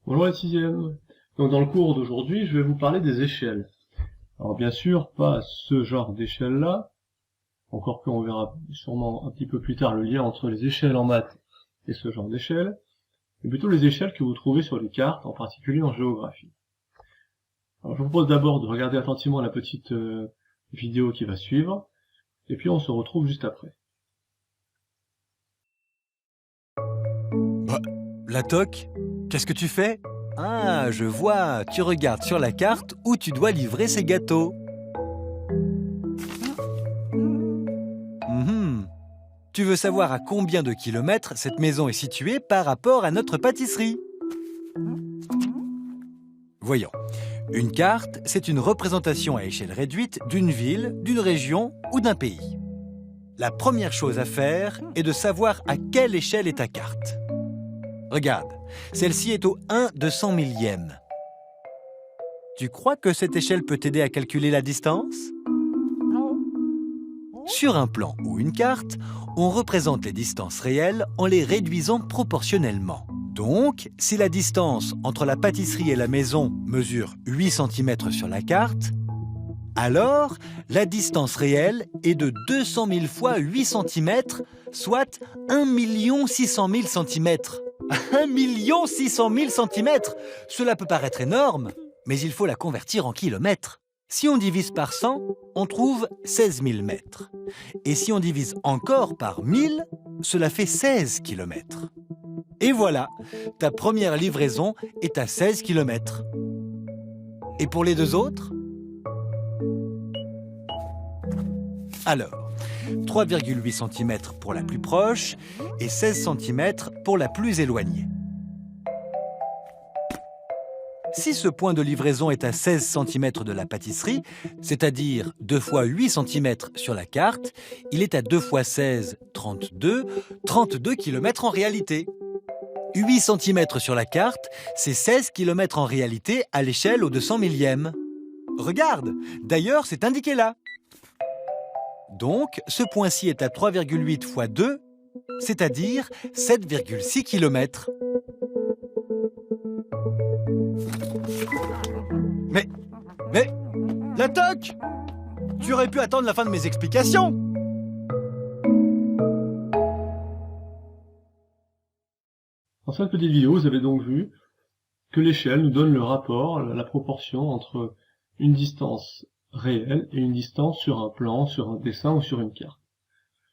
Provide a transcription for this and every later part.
Bonjour les sixièmes. Donc dans le cours d'aujourd'hui, je vais vous parler des échelles. Alors bien sûr, pas ce genre d'échelle-là, encore qu'on verra sûrement un petit peu plus tard le lien entre les échelles en maths et ce genre d'échelle, mais plutôt les échelles que vous trouvez sur les cartes, en particulier en géographie. Alors je vous propose d'abord de regarder attentivement la petite vidéo qui va suivre, et puis on se retrouve juste après. La toque, qu'est-ce que tu fais? Ah, je vois, tu regardes sur la carte où tu dois livrer ces gâteaux. Tu veux savoir à combien de kilomètres cette maison est située par rapport à notre pâtisserie? Voyons. Une carte, c'est une représentation à échelle réduite d'une ville, d'une région ou d'un pays. La première chose à faire est de savoir à quelle échelle est ta carte. Regarde, celle-ci est au 1 de 100 millième. Tu crois que cette échelle peut t'aider à calculer la distance? Sur un plan ou une carte, on représente les distances réelles en les réduisant proportionnellement. Donc, si la distance entre la pâtisserie et la maison mesure 8 cm sur la carte, alors la distance réelle est de 200 000 fois 8 cm, soit 1 600 000 cm. 1 600 000 cm! Cela peut paraître énorme, mais il faut la convertir en kilomètres. Si on divise par 100, on trouve 16 000 mètres. Et si on divise encore par 1000, cela fait 16 kilomètres. Et voilà, ta première livraison est à 16 kilomètres. Et pour les deux autres? Alors, 3,8 cm pour la plus proche et 16 cm pour la plus éloignée. Si ce point de livraison est à 16 cm de la pâtisserie, c'est-à-dire 2 fois 8 cm sur la carte, il est à 2 fois 16, 32 km en réalité. 8 cm sur la carte, c'est 16 km en réalité à l'échelle au 200 millième. Regarde, d'ailleurs c'est indiqué là. Donc, ce point-ci est à 3,8 fois 2, c'est-à-dire 7,6 km. Mais, la toque! Tu aurais pu attendre la fin de mes explications! Dans cette petite vidéo, vous avez donc vu que l'échelle nous donne le rapport, la proportion entre une distance réelle et une distance sur un plan, sur un dessin ou sur une carte.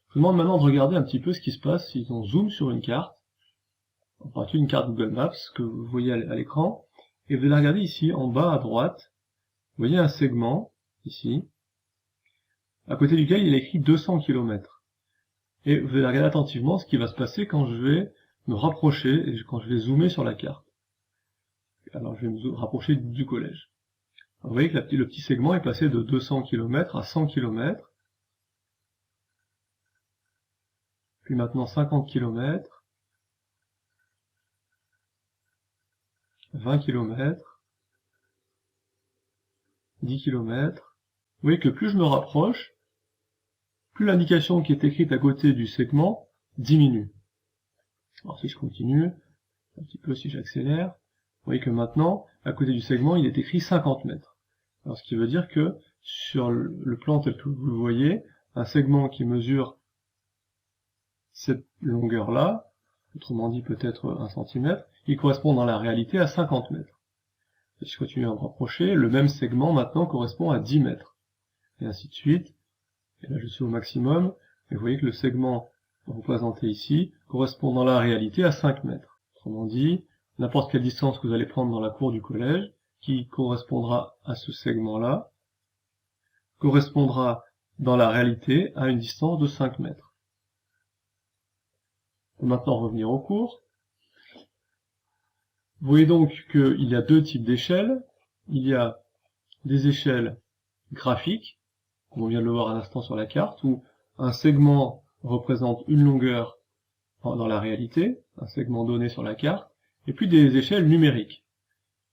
Je vous demande maintenant de regarder un petit peu ce qui se passe si on zoome sur une carte, en particulier une carte Google Maps que vous voyez à l'écran, et vous allez regarder ici en bas à droite, vous voyez un segment, ici, à côté duquel il est écrit 200 km. Et vous allez regarder attentivement ce qui va se passer quand je vais me rapprocher, et quand je vais zoomer sur la carte. Alors je vais me rapprocher du collège. Alors, vous voyez que le petit segment est passé de 200 km à 100 km, puis maintenant 50 km, 20 km, 10 km. Vous voyez que plus je me rapproche, plus l'indication qui est écrite à côté du segment diminue. Alors si je continue, un petit peu si j'accélère, vous voyez que maintenant, à côté du segment, il est écrit 50 mètres. Alors ce qui veut dire que sur le plan tel que vous le voyez, un segment qui mesure cette longueur-là, autrement dit peut-être 1 cm, il correspond dans la réalité à 50 mètres. Et si je continue à me rapprocher, le même segment maintenant correspond à 10 mètres. Et ainsi de suite. Et là je suis au maximum, et vous voyez que le segment représenté ici correspond dans la réalité à 5 mètres. Autrement dit, n'importe quelle distance que vous allez prendre dans la cour du collège, qui correspondra à ce segment-là, correspondra dans la réalité à une distance de 5 mètres. On va maintenant revenir au cours. Vous voyez donc qu'il y a deux types d'échelles. Il y a des échelles graphiques, comme on vient de le voir à l'instant sur la carte, où un segment représente une longueur dans la réalité, un segment donné sur la carte, et puis des échelles numériques,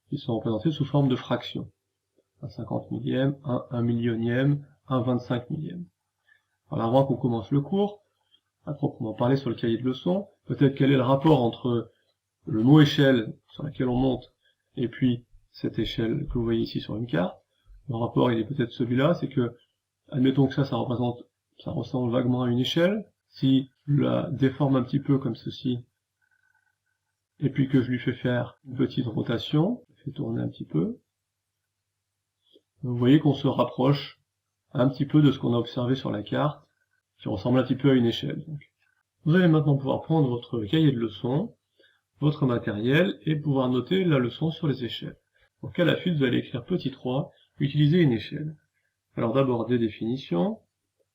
qui sont représentées sous forme de fractions. Un 50 millième, un 1 millionième, un 25 millième. Alors avant qu'on commence le cours, à proprement parler sur le cahier de leçons, peut-être quel est le rapport entre le mot échelle sur laquelle on monte, et puis cette échelle que vous voyez ici sur une carte. Le rapport, il est peut-être celui-là, c'est que, admettons que ça ressemble vaguement à une échelle. Si je la déforme un petit peu comme ceci, et puis que je lui fais faire une petite rotation, je fais tourner un petit peu, vous voyez qu'on se rapproche un petit peu de ce qu'on a observé sur la carte, qui ressemble un petit peu à une échelle. Donc, vous allez maintenant pouvoir prendre votre cahier de leçons, votre matériel, et pouvoir noter la leçon sur les échelles. Donc à la suite, vous allez écrire petit 3, utiliser une échelle. Alors d'abord des définitions.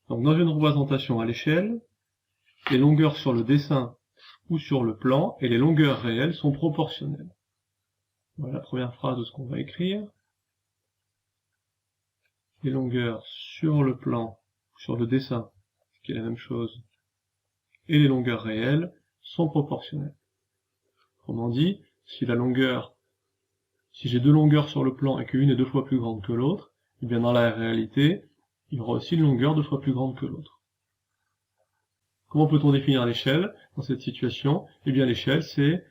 Donc dans une représentation à l'échelle, les longueurs sur le dessin ou sur le plan et les longueurs réelles sont proportionnelles. Voilà la première phrase de ce qu'on va écrire. Les longueurs sur le plan, sur le dessin, ce qui est la même chose, et les longueurs réelles sont proportionnelles. Autrement dit, si j'ai deux longueurs sur le plan et qu'une est 2 fois plus grande que l'autre, et bien dans la réalité, il y aura aussi une longueur 2 fois plus grande que l'autre. Comment peut-on définir l'échelle dans cette situation? Eh bien l'échelle, c'est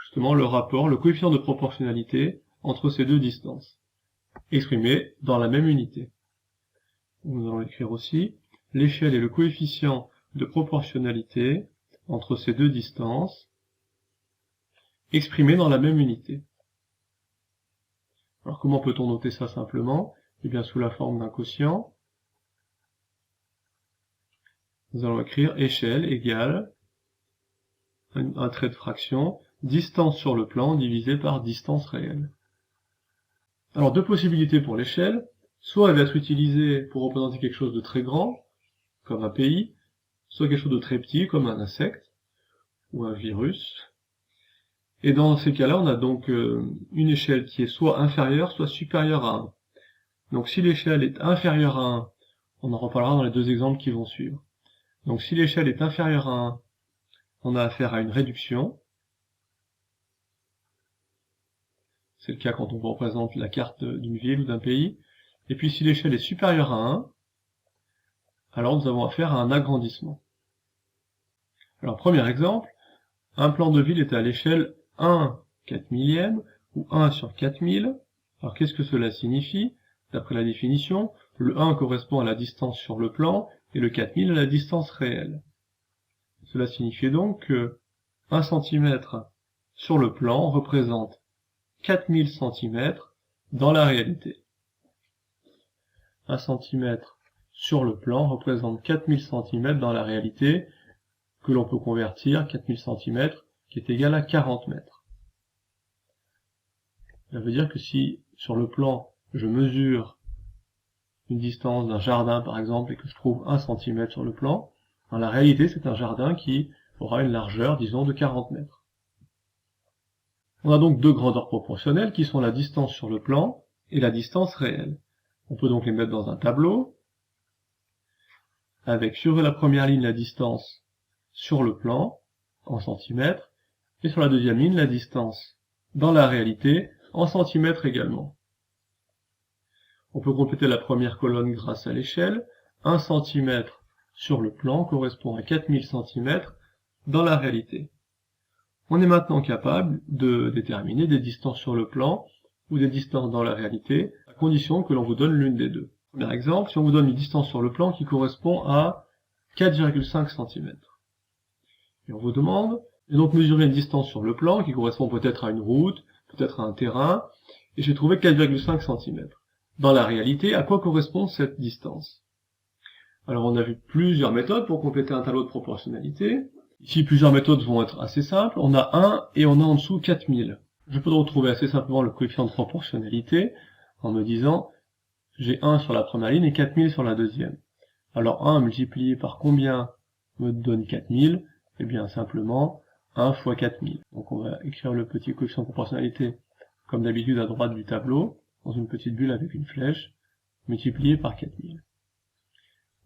justement le rapport, le coefficient de proportionnalité entre ces deux distances, exprimé dans la même unité. Nous allons écrire aussi, l'échelle est le coefficient de proportionnalité entre ces deux distances, exprimé dans la même unité. Alors comment peut-on noter ça simplement? Eh bien sous la forme d'un quotient, nous allons écrire échelle égale un trait de fraction, distance sur le plan divisé par distance réelle. Alors deux possibilités pour l'échelle, soit elle va être utilisée pour représenter quelque chose de très grand, comme un pays, soit quelque chose de très petit, comme un insecte, ou un virus. Et dans ces cas-là, on a donc une échelle qui est soit inférieure, soit supérieure à 1. Donc si l'échelle est inférieure à 1, on en reparlera dans les deux exemples qui vont suivre. Donc si l'échelle est inférieure à 1, on a affaire à une réduction. C'est le cas quand on représente la carte d'une ville ou d'un pays. Et puis si l'échelle est supérieure à 1, alors nous avons affaire à un agrandissement. Alors premier exemple, un plan de ville est à l'échelle 1/4000e ou 1 sur 4000. Alors qu'est-ce que cela signifie? D'après la définition, le 1 correspond à la distance sur le plan et le 4000 à la distance réelle. Cela signifie donc que 1 cm sur le plan représente 4000 cm dans la réalité. 1 cm sur le plan représente 4000 cm dans la réalité, que l'on peut convertir, 4000 cm, qui est égal à 40 mètres. Ça veut dire que si, sur le plan, je mesure une distance d'un jardin, par exemple, et que je trouve 1 cm sur le plan, dans la réalité, c'est un jardin qui aura une largeur, disons, de 40 mètres. On a donc deux grandeurs proportionnelles qui sont la distance sur le plan et la distance réelle. On peut donc les mettre dans un tableau, avec sur la première ligne la distance sur le plan, en centimètres, et sur la deuxième ligne la distance dans la réalité, en centimètres également. On peut compléter la première colonne grâce à l'échelle. 1 cm sur le plan correspond à 4000 cm dans la réalité. On est maintenant capable de déterminer des distances sur le plan ou des distances dans la réalité, à condition que l'on vous donne l'une des deux. Premier exemple, si on vous donne une distance sur le plan qui correspond à 4,5 cm. Et on vous demande de donc mesurer une distance sur le plan qui correspond peut-être à une route, peut-être à un terrain, et j'ai trouvé 4,5 cm. Dans la réalité, à quoi correspond cette distance? Alors on a vu plusieurs méthodes pour compléter un tableau de proportionnalité. Ici, plusieurs méthodes vont être assez simples. On a 1 et on a en dessous 4000. Je peux donc trouver assez simplement le coefficient de proportionnalité en me disant j'ai 1 sur la première ligne et 4000 sur la deuxième. Alors 1 multiplié par combien me donne 4000? Eh bien simplement 1 fois 4000. Donc on va écrire le petit coefficient de proportionnalité comme d'habitude à droite du tableau, dans une petite bulle avec une flèche, multiplié par 4000.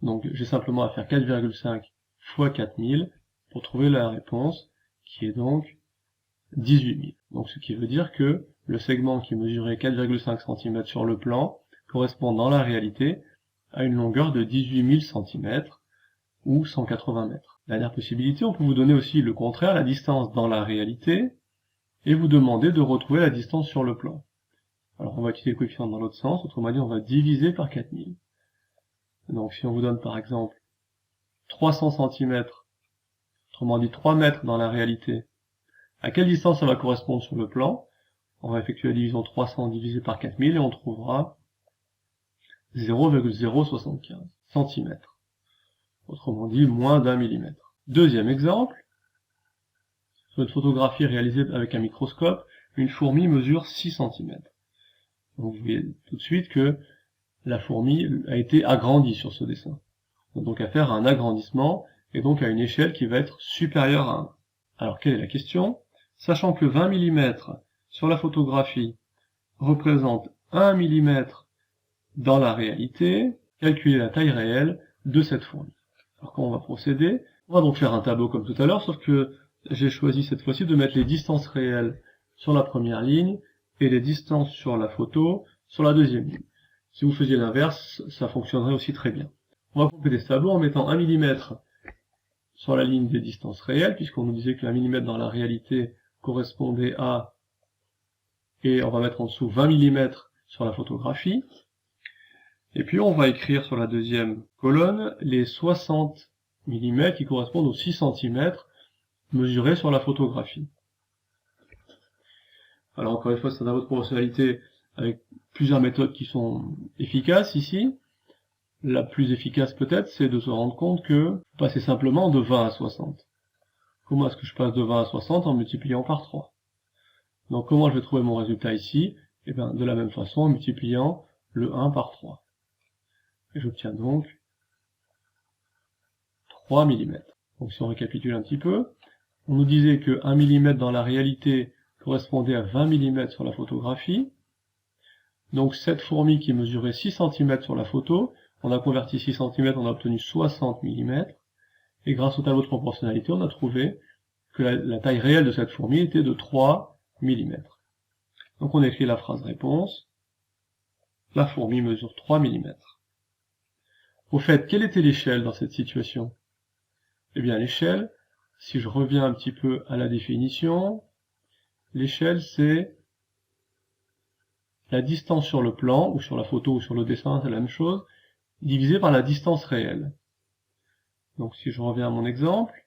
Donc j'ai simplement à faire 4,5 fois 4000 pour trouver la réponse, qui est donc 18 000. Donc ce qui veut dire que le segment qui mesurait 4,5 cm sur le plan correspond dans la réalité à une longueur de 18 000 cm ou 180 mètres. Dernière possibilité, on peut vous donner aussi le contraire, la distance dans la réalité et vous demandez de retrouver la distance sur le plan. Alors on va utiliser le coefficient dans l'autre sens, autrement dit on va diviser par 4000. Donc si on vous donne par exemple 300 cm, autrement dit 3 mètres dans la réalité, à quelle distance ça va correspondre sur le plan? On va effectuer la division 300 divisé par 4000 et on trouvera 0,075 cm. Autrement dit, moins d'1 mm. Deuxième exemple, sur une photographie réalisée avec un microscope, une fourmi mesure 6 cm. Donc vous voyez tout de suite que la fourmi a été agrandie sur ce dessin. On a donc affaire à un agrandissement et donc à une échelle qui va être supérieure à 1. Alors quelle est la question? Sachant que 20 mm sur la photographie représente 1 mm dans la réalité, calculer la taille réelle de cette fourmi. Alors comment on va procéder? On va donc faire un tableau comme tout à l'heure, sauf que j'ai choisi cette fois-ci de mettre les distances réelles sur la première ligne et les distances sur la photo sur la deuxième ligne. Si vous faisiez l'inverse, ça fonctionnerait aussi très bien. On va compléter ce tableau en mettant 1 mm sur la ligne des distances réelles, puisqu'on nous disait que 1 mm dans la réalité correspondait à, et on va mettre en dessous 20 mm sur la photographie. Et puis on va écrire sur la deuxième colonne les 60 mm qui correspondent aux 6 cm mesurés sur la photographie. Alors encore une fois, c'est un tableau de proportionnalité avec plusieurs méthodes qui sont efficaces ici. La plus efficace peut-être, c'est de se rendre compte que passer simplement de 20 à 60. Comment est-ce que je passe de 20 à 60 en multipliant par 3? Donc comment je vais trouver mon résultat ici? Eh bien de la même façon en multipliant le 1 par 3. Et j'obtiens donc 3 mm. Donc si on récapitule un petit peu, on nous disait que 1 mm dans la réalité correspondait à 20 mm sur la photographie. Donc cette fourmi qui mesurait 6 cm sur la photo, on a converti 6 cm, on a obtenu 60 mm. Et grâce au tableau de proportionnalité, on a trouvé que la taille réelle de cette fourmi était de 3 mm. Donc on écrit la phrase réponse. La fourmi mesure 3 mm. Au fait, quelle était l'échelle dans cette situation? Eh bien l'échelle, si je reviens un petit peu à la définition, l'échelle c'est la distance sur le plan, ou sur la photo ou sur le dessin, c'est la même chose, divisé par la distance réelle. Donc si je reviens à mon exemple,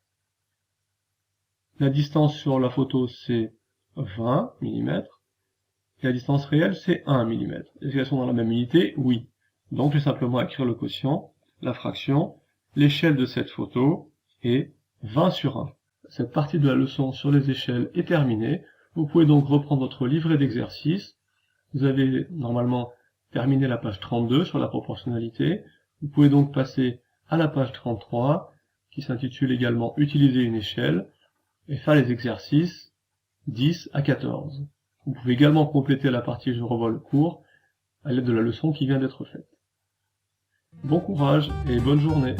la distance sur la photo c'est 20 mm, et la distance réelle c'est 1 mm. Est-ce qu'elles sont dans la même unité? Oui. Donc j'ai simplement à écrire le quotient, la fraction, l'échelle de cette photo est 20 sur 1. Cette partie de la leçon sur les échelles est terminée. Vous pouvez donc reprendre votre livret d'exercices. Vous avez normalement terminé la page 32 sur la proportionnalité. Vous pouvez donc passer à la page 33 qui s'intitule également « Utiliser une échelle » et faire les exercices 10 à 14. Vous pouvez également compléter la partie « Je revois le cours » à l'aide de la leçon qui vient d'être faite. Bon courage et bonne journée.